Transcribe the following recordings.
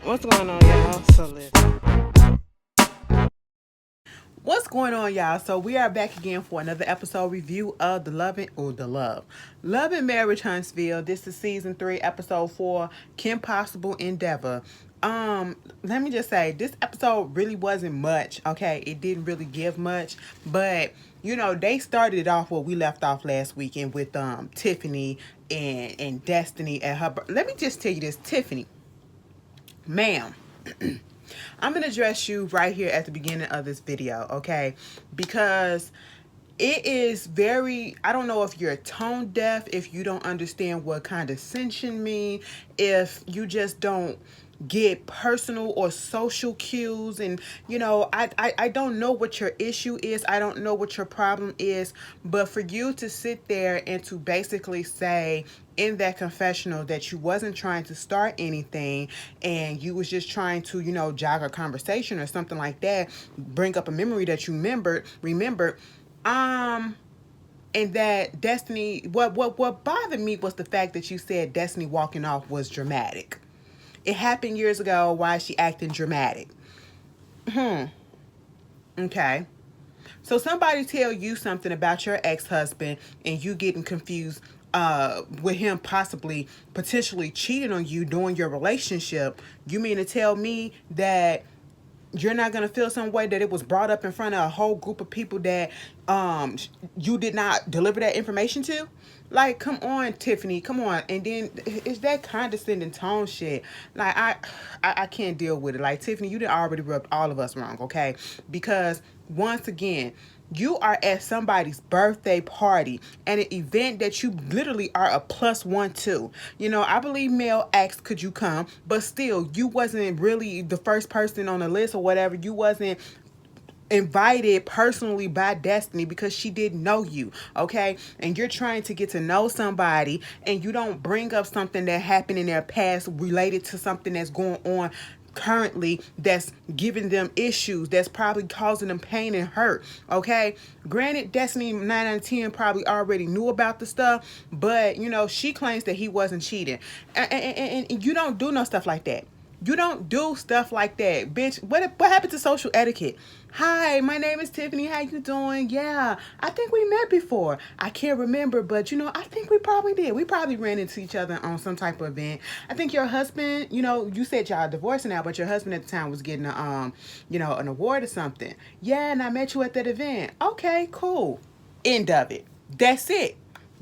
What's going on, y'all? So listen. What's going on, y'all? So we are back again for another episode review of Love and Marriage Huntsville. This is season 3, episode 4, Kimpossible Endeavor. Let me just say, this episode really wasn't much. Okay, it didn't really give much, but they started it off where we left off last weekend with Tiffany and Destiny and her. Let me just tell you this, Tiffany, ma'am. I'm going to address you right here at the beginning of this video, okay? Because it is very, I don't know if you're tone deaf, if you don't understand what condescension mean, if you just don't get personal or social cues, and I don't know what your issue is. I don't know what your problem is, but for you to sit there and to basically say in that confessional that you wasn't trying to start anything and you was just trying to jog a conversation or something like that, bring up a memory that you remembered, and that Destiny, what bothered me was the fact that you said Destiny walking off was dramatic. It happened years ago. Why is she acting dramatic? Okay. So somebody tell you something about your ex-husband and you getting confused with him potentially cheating on you during your relationship. You mean to tell me that you're not going to feel some way that it was brought up in front of a whole group of people that you did not deliver that information to? Like, come on, Tiffany, come on. And then it's that condescending tone shit. Like, I can't deal with it. Like, Tiffany, you done already rubbed all of us wrong, okay? Because once again, you are at somebody's birthday party and an event that you literally are a +1 to. I believe Mel asked, could you come? But still, you wasn't really the first person on the list or whatever. You wasn't invited personally by Destiny because she didn't know you, okay? And you're trying to get to know somebody and you don't bring up something that happened in their past related to something that's going on currently that's giving them issues, that's probably causing them pain and hurt, okay? Granted, Destiny 9 out of 10 probably already knew about the stuff, but she claims that he wasn't cheating, and you don't do no stuff like that. You don't do stuff like that, bitch. What happened to social etiquette? Hi, my name is Tiffany. How you doing? Yeah, I think we met before. I can't remember, but I think we probably did. We probably ran into each other on some type of event. I think your husband, you said y'all divorcing now, but your husband at the time was getting an award or something. Yeah, and I met you at that event. Okay, cool. End of it. That's it.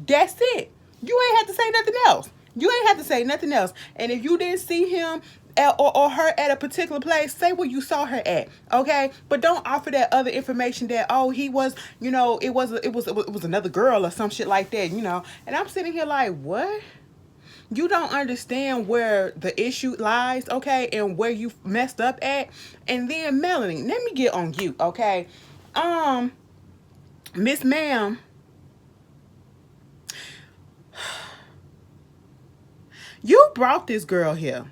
That's it. You ain't have to say nothing else. You ain't have to say nothing else. And if you didn't see him or her at a particular place, say where you saw her at, okay? But don't offer that other information that he was, it was another girl or some shit like that, And I'm sitting here like, what? You don't understand where the issue lies, okay, and where you messed up at. And then Melanie, let me get on you, okay? Miss Ma'am, you brought this girl here.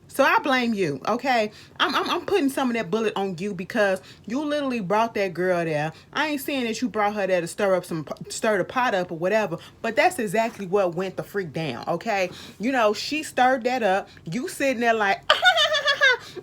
So I blame you, okay? I'm putting some of that bullet on you because you literally brought that girl there. I ain't saying that you brought her there to stir the pot up or whatever, but that's exactly what went the freak down, okay? She stirred that up. You sitting there like,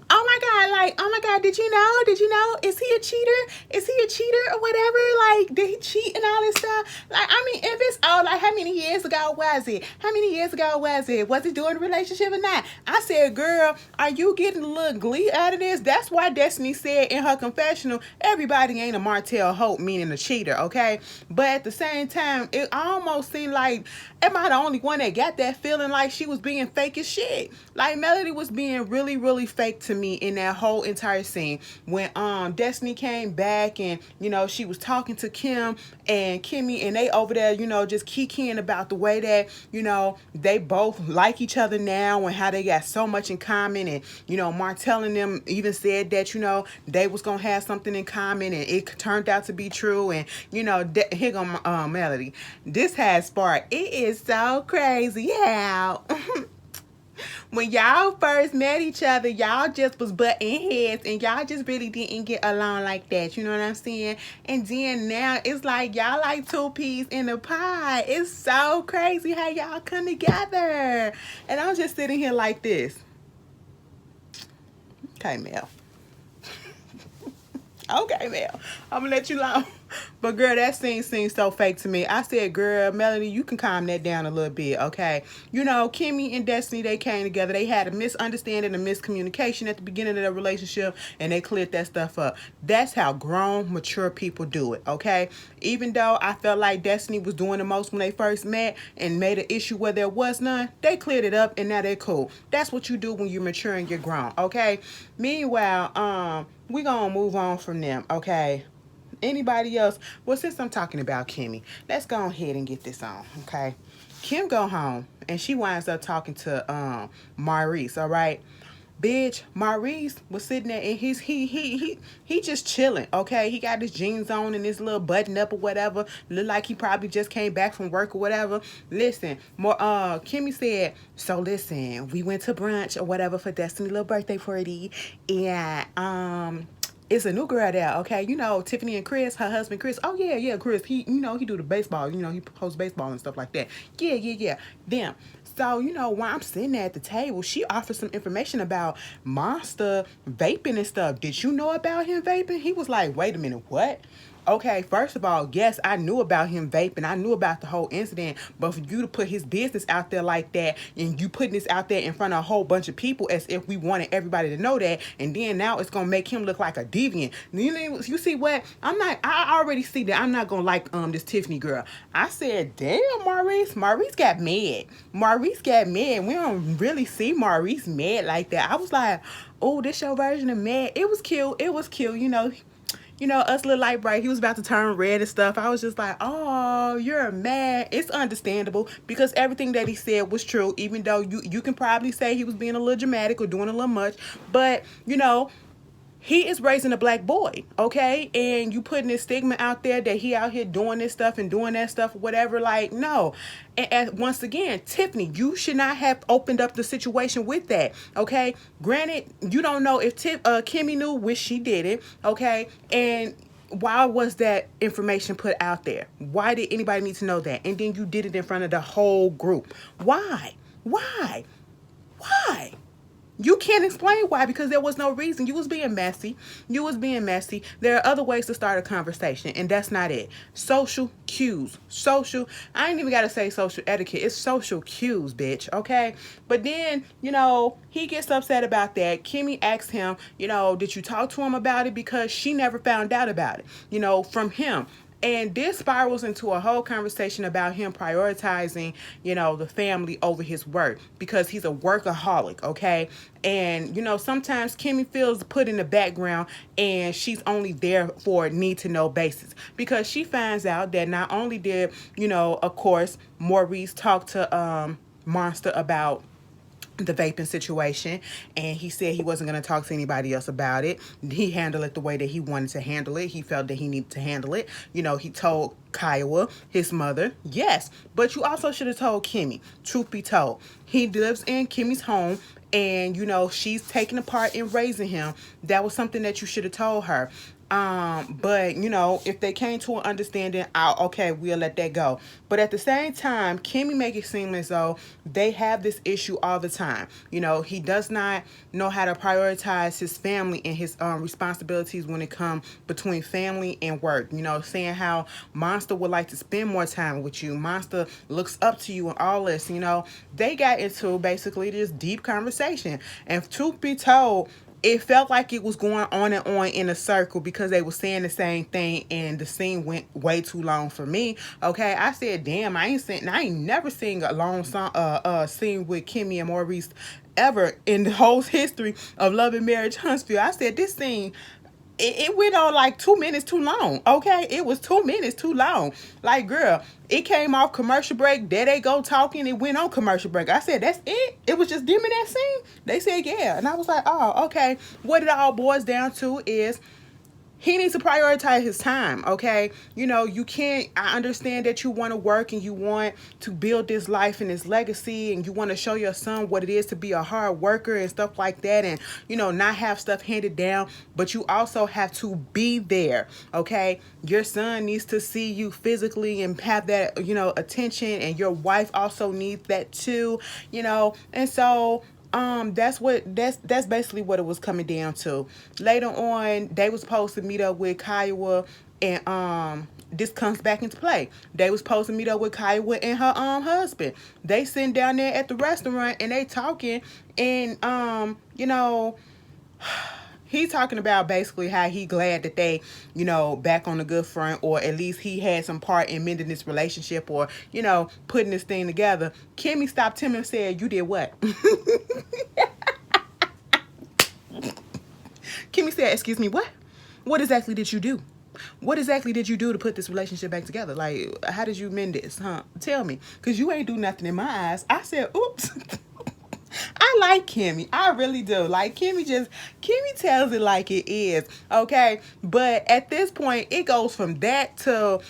oh my God, like, oh my God, did you know? Did you know? Is he a cheater? Is he a cheater or whatever? Like, did he cheat and all this stuff? Like, I mean, if it's like, how many years ago was it? How many years ago was it? Was it during a relationship or not? I said, girl, are you getting a little glee out of this? That's why Destiny said in her confessional, everybody ain't a Martell Hope, meaning a cheater, okay? But at the same time, it almost seemed like, am I the only one that got that feeling like she was being fake as shit? Like, Melody was being really, really fake to me in that whole entire scene. When Destiny came back and, she was talking to Kim and Kimmy, and they over there, just kikiing about the way that, they both like each other now and how they got so much in common. And, Martell and them even said that, they was going to have something in common, and it turned out to be true. And, here go Melody. This has sparked. It is so crazy. Yeah. When y'all first met each other, y'all just was butting heads and y'all just really didn't get along like that. You know what I'm saying? And then now it's like y'all like two peas in a pie. It's so crazy how y'all come together. And I'm just sitting here like this. Okay, Mel. Okay, Mel. I'm gonna let you alone. But girl, that scene seems so fake to me. I said, girl, Melanie, you can calm that down a little bit, okay? You know, Kimmy and Destiny, they came together. They had a misunderstanding and miscommunication at the beginning of their relationship, and they cleared that stuff up. That's how grown, mature people do it, okay? Even though I felt like Destiny was doing the most when they first met and made an issue where there was none, they cleared it up, and now they're cool. That's what you do when you're mature and you're grown, okay? Meanwhile, we gonna move on from them, okay? Anybody else? Well, since I'm talking about Kimmy, let's go ahead and get this on, okay? Kim go home and she winds up talking to Maurice, all right? Bitch, Maurice was sitting there and he just chilling, okay? He got his jeans on and his little button up or whatever. Look like he probably just came back from work or whatever. Listen, Kimmy said, so listen, we went to brunch or whatever for Destiny's little birthday party, and it's a new girl there, okay? You know, Tiffany and Chris, her husband Chris. Oh yeah, Chris. He, you know, he do the baseball. You know, he posts baseball and stuff like that. Yeah. Them. So, you know, while I'm sitting there at the table, she offered some information about Monster vaping and stuff. Did you know about him vaping? He was like, wait a minute, what? Okay, first of all, yes, I knew about him vaping. I knew about the whole incident. But for you to put his business out there like that, and you putting this out there in front of a whole bunch of people as if we wanted everybody to know that, and then now it's gonna make him look like a deviant. You see what? I already see that I'm not gonna like this Tiffany girl. I said, damn, Maurice. Maurice got mad. Maurice got mad. We don't really see Maurice mad like that. I was like, oh, this your version of mad. It was cute. You know, us little light bright, he was about to turn red and stuff. I was just like, oh, you're mad. It's understandable because everything that he said was true, even though you can probably say he was being a little dramatic or doing a little much. But, you know, he is raising a black boy, okay? And you putting this stigma out there that he out here doing this stuff and doing that stuff, whatever, like, no. And once again, Tiffany, you should not have opened up the situation with that, okay? Granted, you don't know if Kimmy knew, which she didn't, okay? And why was that information put out there? Why did anybody need to know that? And then you did it in front of the whole group. Why? You can't explain why, because there was no reason. You was being messy. There are other ways to start a conversation, and that's not it. Social cues. I ain't even got to say social etiquette. It's social cues, bitch, okay? But then, you know, he gets upset about that. Kimmy asks him, you know, did you talk to him about it? Because she never found out about it, you know, from him. And this spirals into a whole conversation about him prioritizing, you know, the family over his work because he's a workaholic, okay? And, you know, sometimes Kimmy feels put in the background and she's only there for a need-to-know basis because she finds out that not only did, you know, of course, Maurice talk to Monster about the vaping situation, and he said he wasn't going to talk to anybody else about it. He handled it the way that he wanted to handle it. He felt that he needed to handle it. You know, he told Kiowa, his mother, yes, but you also should have told Kimmy. Truth be told, he lives in Kimmy's home, and you know, she's taking a part in raising him. That was something that you should have told her. But you know, if they came to an understanding, okay, we'll let that go. But at the same time, Kimmy make it seem as though they have this issue all the time. You know, he does not know how to prioritize his family and his responsibilities when it comes between family and work. You know, saying how Monster would like to spend more time with you. Monster looks up to you and all this. You know, they got into basically this deep conversation. And truth be told, it felt like it was going on and on in a circle because they were saying the same thing, and the scene went way too long for me. Okay, I said, damn, I ain't never seen a long scene with Kimmy and Maurice ever in the whole history of Love and Marriage Huntsville. I said this scene, it went on like 2 minutes too long, okay? It was 2 minutes too long. Like, girl, it came off commercial break. There they go talking. It went on commercial break. I said, that's it? It was just them in that scene? They said, yeah. And I was like, oh, okay. What it all boils down to is he needs to prioritize his time, okay? You know, you can't, I understand that you want to work and you want to build this life and this legacy and you want to show your son what it is to be a hard worker and stuff like that and, you know, not have stuff handed down, but you also have to be there, okay? Your son needs to see you physically and have that, you know, attention, and your wife also needs that too, you know? And so, That's basically what it was coming down to. Later on, they was supposed to meet up with Kiowa, and this comes back into play. They was supposed to meet up with Kiowa and her husband. They sitting down there at the restaurant and they talking, and he talking about basically how he glad that they, back on the good front, or at least he had some part in mending this relationship, or, putting this thing together. Kimmy stopped him and said, "You did what?" Kimmy said, "Excuse me, what? What exactly did you do? What exactly did you do to put this relationship back together? Like, how did you mend this, huh? Tell me, because you ain't do nothing in my eyes." I said, "Oops." I like Kimmy. I really do. Like, Kimmy tells it like it is, okay? But at this point, it goes from that to,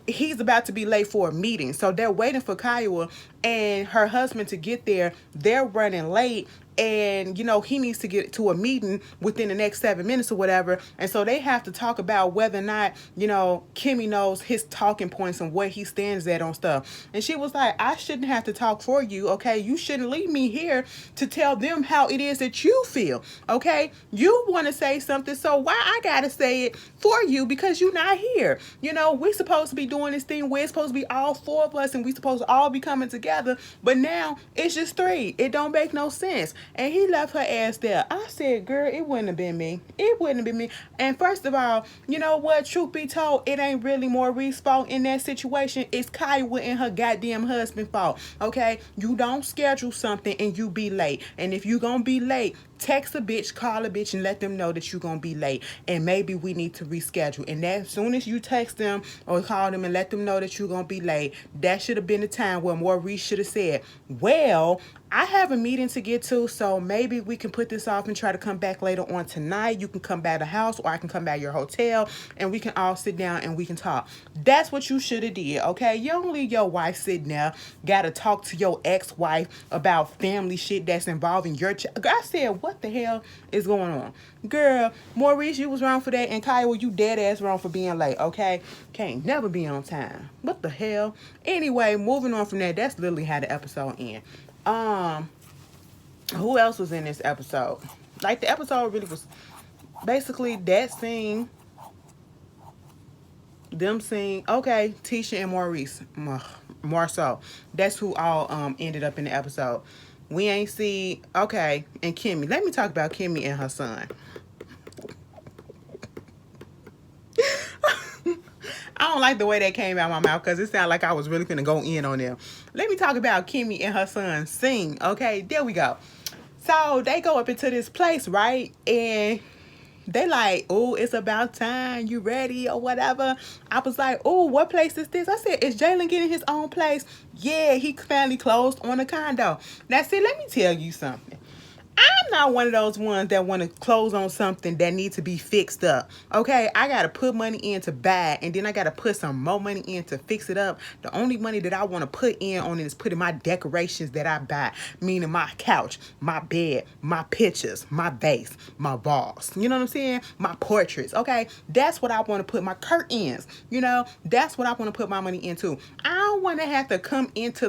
he's about to be late for a meeting. So they're waiting for Kiowa and her husband to get there. They're running late. And, he needs to get to a meeting within the next 7 minutes or whatever. And so they have to talk about whether or not, Kimmy knows his talking points and where he stands at on stuff. And she was like, "I shouldn't have to talk for you, okay? You shouldn't leave me here to tell them how it is that you feel, okay? You want to say something, so why I got to say it for you because you're not here? We're supposed to be doing this thing. We're supposed to be all four of us, and we're supposed to all be coming together. But now it's just three. It don't make no sense." And he left her ass there. I said, "Girl, it wouldn't have been me. It wouldn't have been me." And first of all, you know what? Truth be told, it ain't really Maurice's fault in that situation. It's Kiowa and her goddamn husband's fault. Okay? You don't schedule something and you be late. And if you gonna be late, text a bitch, call a bitch, and let them know that you're going to be late. And maybe we need to reschedule. And that, as soon as you text them or call them and let them know that you're going to be late, that should have been the time where Maurice should have said, "Well, I have a meeting to get to, so maybe we can put this off and try to come back later on tonight. You can come by the house, or I can come by your hotel, and we can all sit down and we can talk." That's what you should have did, okay? You don't leave your wife sitting there, got to talk to your ex-wife about family shit that's involving your child. I said, what the hell is going on? Girl, Maurice, you was wrong for that, and Kyle, you dead ass wrong for being late, okay? Can't never be on time. What the hell? Anyway, moving on from that, that's literally how the episode ended. Who else was in this episode? Like, the episode really was basically that scene, them scene. Okay, Tisha and Maurice, Marceau. That's who all ended up in the episode. We ain't see, okay, and Kimmy. Let me talk about Kimmy and her son. I don't like the way that came out of my mouth because it sounded like I was really going to go in on them. Let me talk about Kimmy and her son sing. Okay, there we go. So they go up into this place, right? And they like, "Oh, it's about time. You ready?" or whatever. I was like, "Oh, what place is this?" I said, "Is Jalen getting his own place?" Yeah, he finally closed on a condo. Now, see, let me tell you something. I'm not one of those ones that want to close on something that needs to be fixed up. Okay, I got to put money in to buy, and then I got to put some more money in to fix it up. The only money that I want to put in on it is putting my decorations that I buy, meaning my couch, my bed, my pictures, my vase, my vase. You know what I'm saying? My portraits. Okay, that's what I want to put my curtains. That's what I want to put my money into. I don't want to have to come in and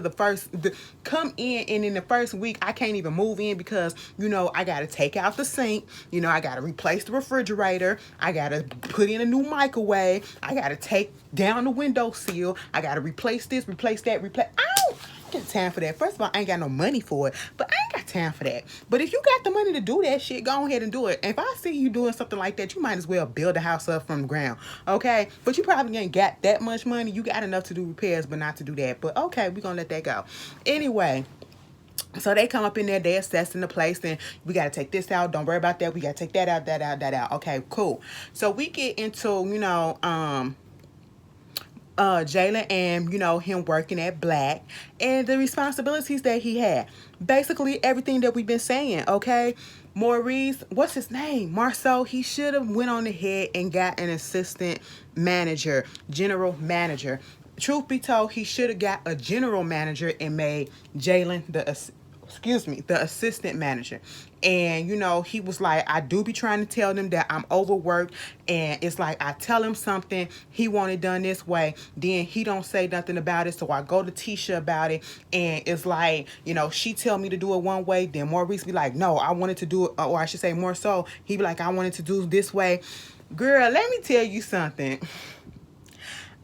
in the first week I can't even move in because I got to take out the sink. I got to replace the refrigerator. I got to put in a new microwave. I got to take down the window sill. I got to replace this, replace that, I don't got time for that. First of all, I ain't got no money for it, but I ain't got time for that. But if you got the money to do that shit, go ahead and do it. And if I see you doing something like that, you might as well build a house up from the ground, okay? But you probably ain't got that much money. You got enough to do repairs, but not to do that. But okay, we're gonna let that go. Anyway, so they come up in there, they assessing the place, and we got to take this out. Don't worry about that. We got to take that out, that out, that out. Okay, cool. So we get into, Jalen and, him working at Black and the responsibilities that he had. Basically, everything that we've been saying, okay? Maurice, what's his name? Marceau, he should have went on ahead and got an assistant manager, general manager. Truth be told, he should have got a general manager and made Jalen excuse me, the assistant manager. And, he was like, I do be trying to tell them that I'm overworked. And it's like, I tell him something, he want it done this way. Then he don't say nothing about it. So I go to Tisha about it. And it's like, she tell me to do it one way. Then Maurice be like, no, I wanted to do it. Or I should say more so. He be like, I wanted to do this way. Girl, let me tell you something.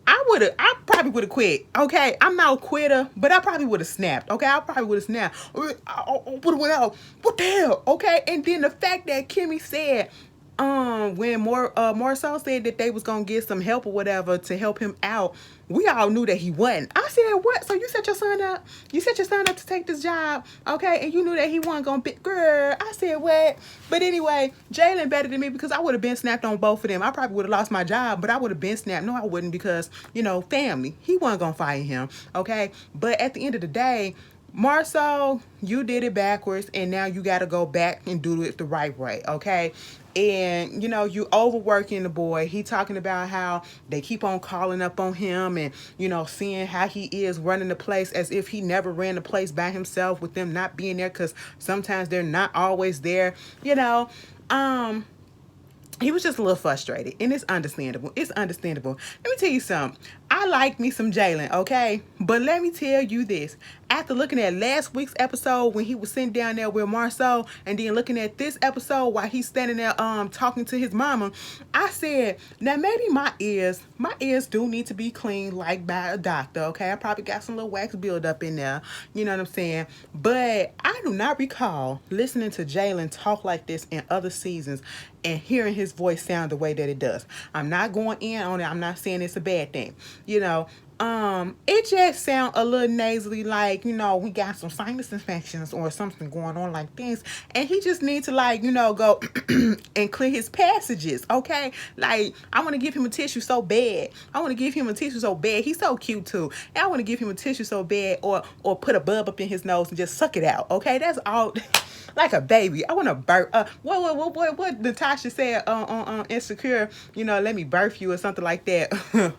I probably would have quit. Okay, I'm not a quitter, but I probably would have snapped. Okay, I probably would have snapped. Would have went out. What the hell? Okay, and then the fact that Kimmy said, when Marcel said that they was gonna get some help or whatever to help him out, we all knew that he wasn't. I said, what? So you set your son up? You set your son up to take this job, okay? And you knew that he wasn't gonna be, girl. I said, what? But anyway, Jalen better than me because I would have been snapped on both of them. I probably would have lost my job, but I would have been snapped. No, I wouldn't because, family. He wasn't gonna fire him, okay? But at the end of the day, Marcel, you did it backwards, and now you got to go back and do it the right way, okay? And, you overworking the boy. He talking about how they keep on calling up on him and, seeing how he is running the place as if he never ran the place by himself with them not being there because sometimes they're not always there, he was just a little frustrated, and it's understandable. It's understandable. Let me tell you something. I like me some Jalen, okay? But let me tell you this. After looking at last week's episode when he was sitting down there with Marceau, and then looking at this episode while he's standing there talking to his mama, I said, now maybe my ears do need to be cleaned like by a doctor, okay? I probably got some little wax buildup in there, you know what I'm saying? But I do not recall listening to Jalen talk like this in other seasons and hearing his voice sound the way that it does. I'm not going in on it. I'm not saying it's a bad thing. It just sound a little nasally, like, we got some sinus infections or something going on like this. And he just needs to go and clear his passages, okay? Like, I want to give him a tissue so bad. He's so cute too. And I want to give him a tissue so bad or put a bub up in his nose and just suck it out, okay? That's all. Like a baby. I want to birth. What Natasha said on Insecure, let me birth you or something like that.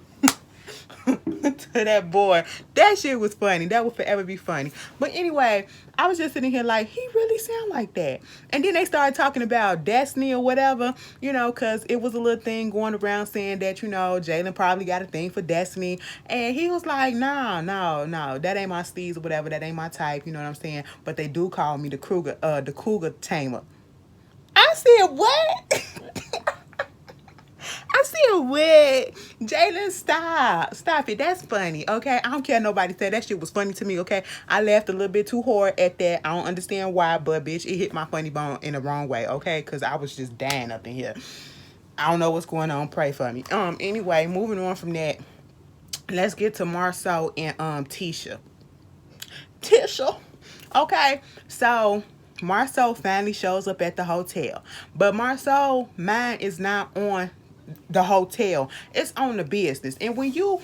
To that boy. That shit was funny. That will forever be funny. But anyway, I was just sitting here like, he really sound like that. And then they started talking about Destiny or whatever, because it was a little thing going around saying that, Jalen probably got a thing for Destiny. And he was like, no, that ain't my steez or whatever. That ain't my type. You know what I'm saying? But they do call me the cougar tamer. I said, what? I see a wig. Jalen, stop it. That's funny, okay? I don't care nobody say that shit was funny to me, okay? I laughed a little bit too hard at that. I don't understand why, but bitch, it hit my funny bone in the wrong way, okay? Because I was just dying up in here. I don't know what's going on. Pray for me. Anyway, moving on from that, let's get to Marceau and Tisha. Okay, so Marceau finally shows up at the hotel, but Marceau mind is not on the hotel, it's on the business. And when you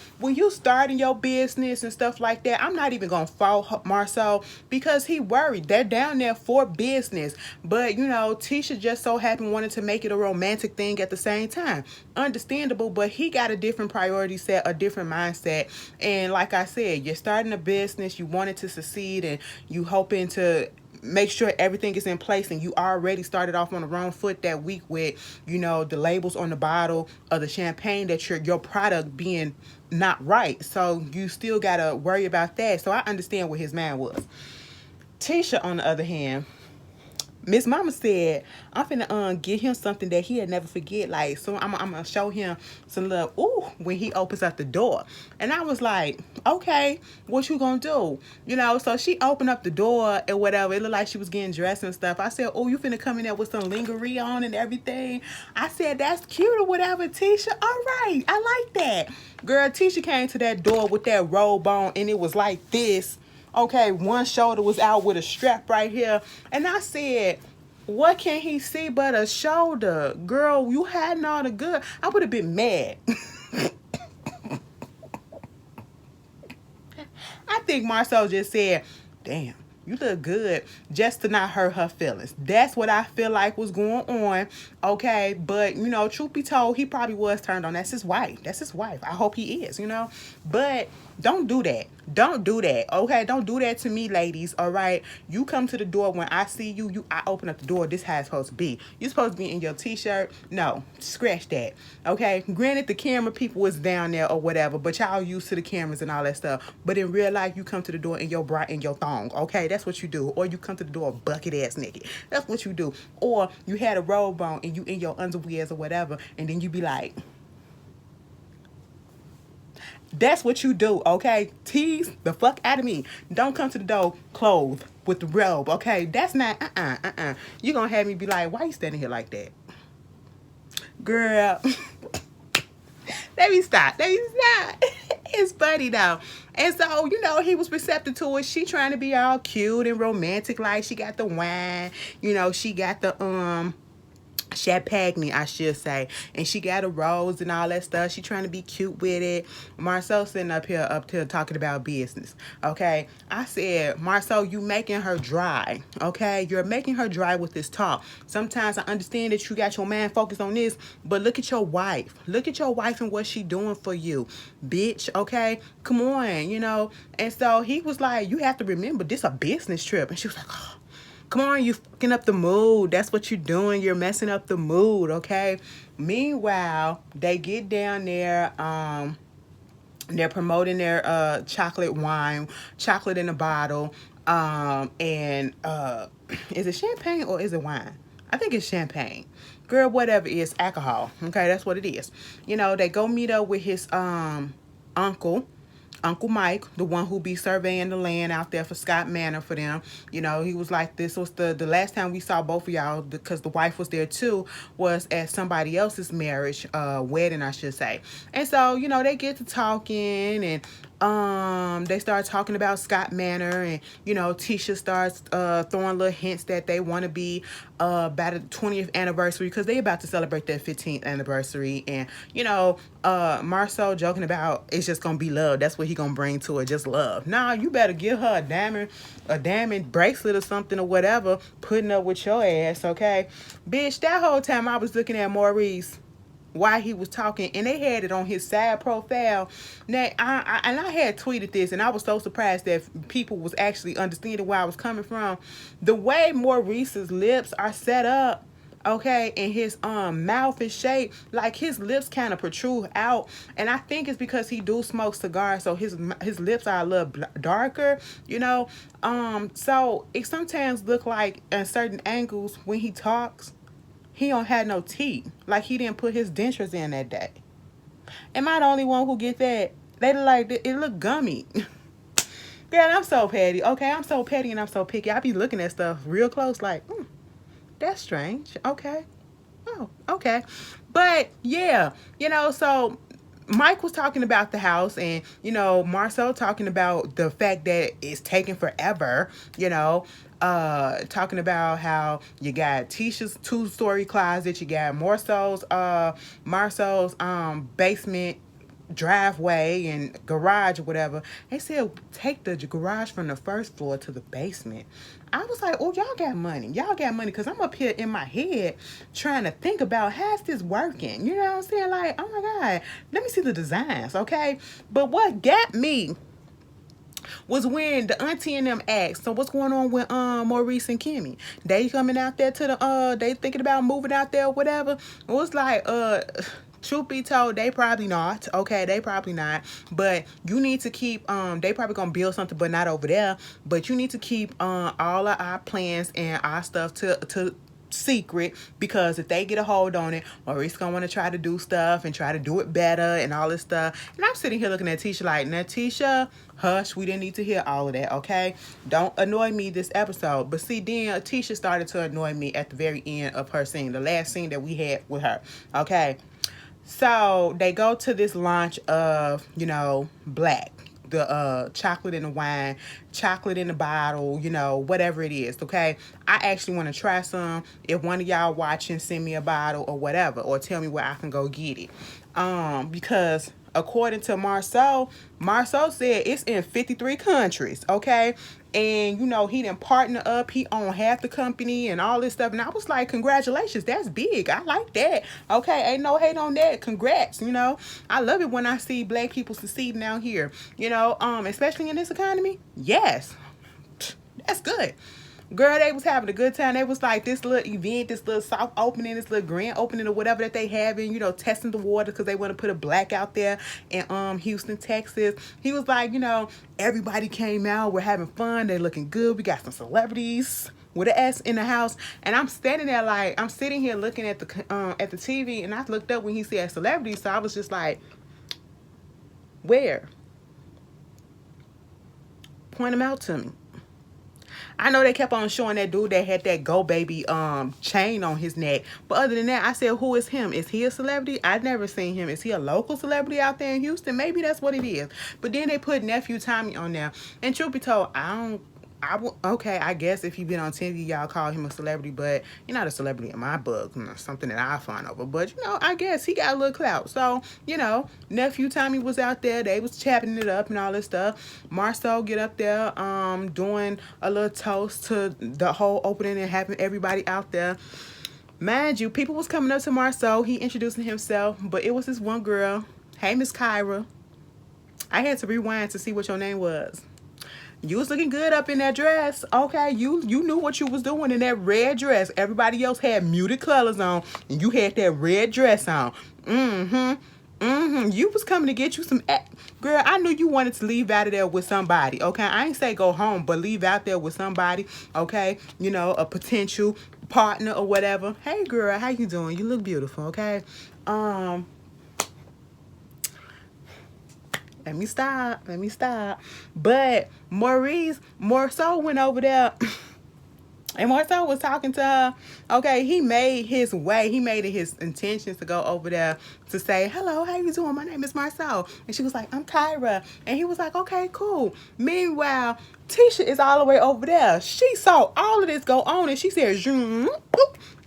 starting your business and stuff like that, I'm not even gonna fault Marceau because he worried. They're down there for business, but Tisha just so happened wanted to make it a romantic thing at the same time. Understandable, but he got a different priority set, a different mindset. And like I said, you're starting a business, you wanted to succeed, and you hoping to make sure everything is in place, and you already started off on the wrong foot that week with the labels on the bottle of the champagne that your product being not right. So you still gotta worry about that. So I understand what his man was. Tisha, on the other hand, Miss Mama said, I'm finna get him something that he'll never forget. Like, so I'm gonna show him some love. Ooh, when he opens up the door. And I was like, okay, what you gonna do? So she opened up the door and whatever. It looked like she was getting dressed and stuff. I said, oh, you finna come in there with some lingerie on and everything. I said, that's cute or whatever, Tisha. All right, I like that. Girl, Tisha came to that door with that robe on, and it was like this. Okay, one shoulder was out with a strap right here. And I said, what can he see but a shoulder? Girl, you hadn't all the good. I would have been mad. I think Marceau just said, damn, you look good, just to not hurt her feelings. That's what I feel like was going on, okay? But, truth be told, he probably was turned on. That's his wife. I hope he is, But don't do that. Don't do that, okay? Don't do that to me, ladies, all right? You come to the door when I see you, I open up the door. This how it's supposed to be. You supposed to be in your t-shirt. No, scratch that, okay? Granted, the camera people was down there or whatever, but y'all used to the cameras and all that stuff. But in real life, you come to the door in your bra and your thong, okay? That's what you do. Or you come to the door bucket ass naked. That's what you do. Or you had a robe on and you in your underwears or whatever, and then you be like, that's what you do, okay? Tease the fuck out of me. Don't come to the door clothed with the robe, okay? That's not, You gonna have me be like, why you standing here like that? Girl, let me stop. It's funny though. And so, he was receptive to it. She trying to be all cute and romantic, like she got the wine, she got the, champagne, I should say, and she got a rose and all that stuff. She trying to be cute with it. Marcel sitting up here talking about business, okay? I said, Marcel, you making her dry, okay? You're making her dry with this talk. Sometimes I understand that you got your man focused on this, but look at your wife. Look at your wife and what she doing for you, bitch, okay? Come on, And so he was like, you have to remember, this a business trip. And she was like, oh, come on, you fucking up the mood. That's what you're doing. You're messing up the mood, okay? Meanwhile, they get down there. They're promoting their chocolate wine, chocolate in a bottle. And is it champagne or is it wine? I think it's champagne. Girl, whatever it is, alcohol. Okay, that's what it is. They go meet up with his Uncle Mike, the one who be surveying the land out there for Scott Manor for them. He was like, this was the last time we saw both of y'all, because the wife was there too, was at somebody else's marriage, wedding, I should say. And so, they get to talking, and they start talking about Scott Manor, and Tisha starts throwing little hints that they want to be about the 20th anniversary, because they about to celebrate their 15th anniversary. And Marcel joking about it's just gonna be love. That's what he gonna bring to it, just love. Nah, you better give her a diamond bracelet or something or whatever, putting up with your ass, okay? Bitch, that whole time I was looking at Maurice while he was talking, and they had it on his side profile. Now, I had tweeted this, and I was so surprised that people was actually understanding where I was coming from. The way Maurice's lips are set up, okay, and his mouth is shaped, like his lips kind of protrude out, and I think it's because he do smoke cigars, so his lips are a little darker, so it sometimes look like in certain angles when he talks, he don't have no teeth. Like he didn't put his dentures in that day. Am I the only one who get that? They like it look gummy. Girl, I'm so petty. Okay, I'm so petty and I'm so picky. I be looking at stuff real close like, that's strange. Okay. Oh, okay. But yeah, so Mike was talking about the house, and Marcel talking about the fact that it's taking forever, talking about how you got Tisha's 2-story closet, you got Marcel's basement driveway and garage or whatever. They said take the garage from the first floor to the basement. I was like, oh, y'all got money, because I'm up here in my head trying to think about how's this working, you know what I'm saying? Like, oh my god, let me see the designs, okay? But what got me was when the auntie and them asked, so what's going on with Maurice and Kimmy? They coming out there to the they thinking about moving out there or whatever. It was like truth be told, they probably not. Okay, they probably not. But you need to keep they probably gonna build something, but not over there. But you need to keep all of our plans and our stuff to secret, because if they get a hold on it, Maurice gonna want to try to do stuff and try to do it better and all this stuff. And I'm sitting here looking at Tisha like, now Tisha, hush, we didn't need to hear all of that, okay? Don't annoy me this episode. But see, then Tisha started to annoy me at the very end of her scene, the last scene that we had with her, okay? So they go to this launch of, Black, the chocolate in the wine, chocolate in the bottle, whatever it is, okay? I actually want to try some. If one of y'all watching, send me a bottle or whatever, or tell me where I can go get it. Because according to Marceau said it's in 53 countries, okay? And, you know, he didn't partner up. He owned half the company and all this stuff. And I was like, congratulations. That's big. I like that. Okay. Ain't no hate on that. Congrats. You know, I love it when I see black people succeeding out here, you know, especially in this economy. Yes. That's good. Girl, they was having a good time. They was like this little event, this little soft opening, this little grand opening or whatever that they having, you know, testing the water because they want to put a black out there in Houston, Texas. He was like, you know, everybody came out. We're having fun. They're looking good. We got some celebrities with an S in the house. And I'm standing there like, I'm sitting here looking at the TV, and I looked up when he said celebrities. So I was just like, where? Point them out to me. I know they kept on showing that dude that had that Go Baby chain on his neck. But other than that, I said, who is him? Is he a celebrity? I've never seen him. Is he a local celebrity out there in Houston? Maybe that's what it is. But then they put Nephew Tommy on there. And truth be told, okay, I guess if you've been on TV, y'all call him a celebrity, but you're not a celebrity in my book. You know, something that I find over. But, you know, I guess he got a little clout. So, you know, Nephew Tommy was out there. They was chapping it up and all this stuff. Marceau get up there doing a little toast to the whole opening and having everybody out there. Mind you, people was coming up to Marceau. He introducing himself, but it was this one girl. Hey, Miss Kyra. I had to rewind to see what your name was. You was looking good up in that dress. Okay, you knew what you was doing in that red dress. Everybody else had muted colors on, and you had that red dress on. You was coming to get you some... Girl, I knew you wanted to leave out of there with somebody, okay? I ain't say go home, but leave out there with somebody, okay? You know, a potential partner or whatever. Hey, girl, how you doing? You look beautiful, okay? Let me stop. But Marceau went over there and Marceau was talking to her. Okay, he made his way. He made it his intentions to go over there to say, hello, how you doing? My name is Marceau. And she was like, I'm Kyra. And he was like, okay, cool. Meanwhile, Tisha is all the way over there. She saw all of this go on and she said,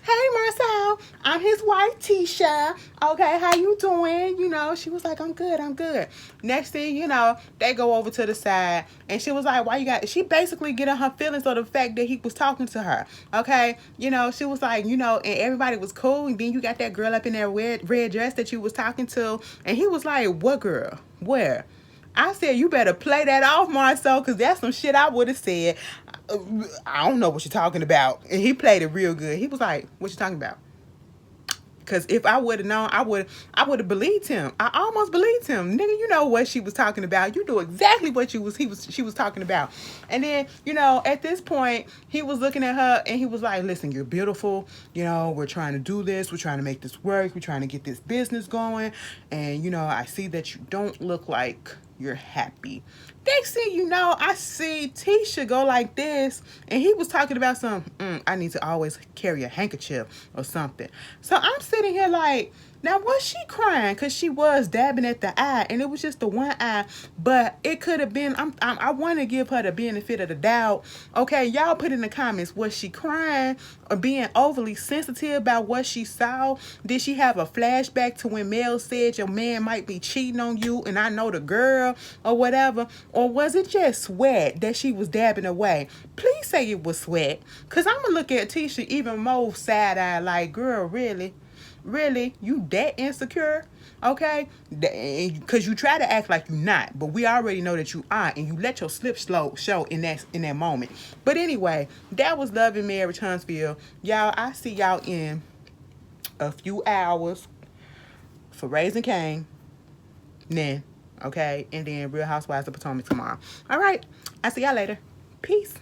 hey, Marceau, I'm his wife, Tisha. Okay, how you doing? You know, she was like, I'm good. Next thing you know, they go over to the side, and she was like, she basically getting her feelings on the fact that he was talking to her. Okay, you know, she was like, you know, and everybody was cool, and then you got that girl up in that red dress that you was talking to, and he was like, what girl? Where? I said, you better play that off, Marceau, because that's some shit I would have said. I don't know what you're talking about. And he played it real good. He was like, what you talking about? Because if I would have known, I would have believed him. I almost believed him. Nigga, you know what she was talking about. You knew exactly what she was talking about. And then, you know, at this point, he was looking at her and he was like, listen, you're beautiful. You know, we're trying to do this. We're trying to make this work. We're trying to get this business going. And, you know, I see that you don't look like you're happy. Next thing you know, I see Tisha go like this, and he was talking about I need to always carry a handkerchief or something. So I'm sitting here like, now was she crying? Because she was dabbing at the eye, and it was just the one eye, but it could have been, I want to give her the benefit of the doubt. Okay, y'all put in the comments, was she crying or being overly sensitive about what she saw? Did she have a flashback to when Mel said your man might be cheating on you, and I know the girl, or whatever? Or was it just sweat that she was dabbing away? Please say it was sweat, because I'm going to look at Tisha even more side-eye like, girl, really? Really? You that insecure? Okay? Because you try to act like you're not, but we already know that you are, and you let your slip show in that moment. But anyway, that was Love and Marriage Huntsville. Y'all, I see y'all in a few hours for Raising Cain. Then, okay? And then Real Housewives of Potomac tomorrow. All right. I see y'all later. Peace.